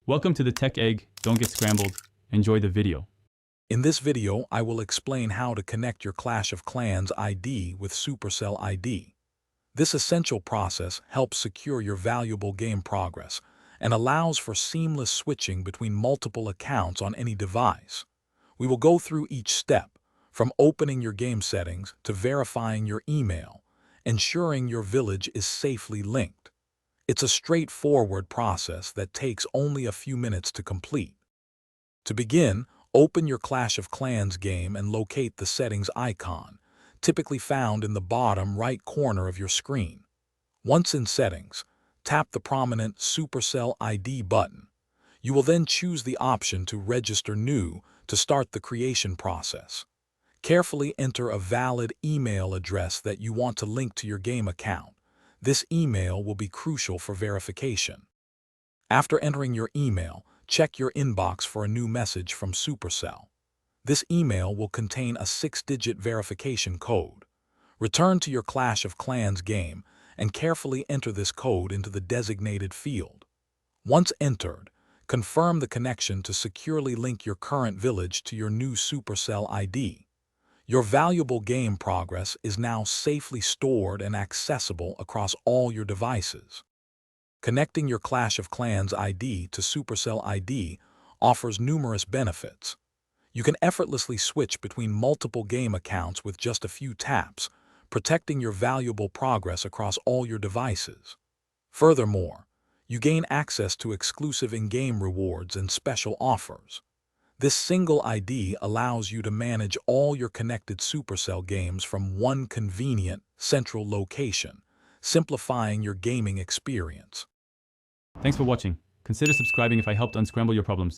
Welcome to the Tech Egg. Don't get scrambled. Enjoy the video. In this video, I will explain how to connect your Clash of Clans ID with Supercell ID. This essential process helps secure your valuable game progress and allows for seamless switching between multiple accounts on any device. We will go through each step, from opening your game settings to verifying your email, ensuring your village is safely linked. It's a straightforward process that takes only a few minutes to complete. To begin, open your Clash of Clans game and locate the settings icon, typically found in the bottom right corner of your screen. Once in settings, tap the prominent Supercell ID button. You will then choose the option to register new to start the creation process. Carefully enter a valid email address that you want to link to your game account. This email will be crucial for verification. After entering your email, check your inbox for a new message from Supercell. This email will contain a 6-digit verification code. Return to your Clash of Clans game and carefully enter this code into the designated field. Once entered, confirm the connection to securely link your current village to your new Supercell ID. Your valuable game progress is now safely stored and accessible across all your devices. Connecting your Clash of Clans ID to Supercell ID offers numerous benefits. You can effortlessly switch between multiple game accounts with just a few taps, protecting your valuable progress across all your devices. Furthermore, you gain access to exclusive in-game rewards and special offers. This single ID allows you to manage all your connected Supercell games from one convenient, central location, simplifying your gaming experience. Thanks for watching. Consider subscribing if I helped unscramble your problems.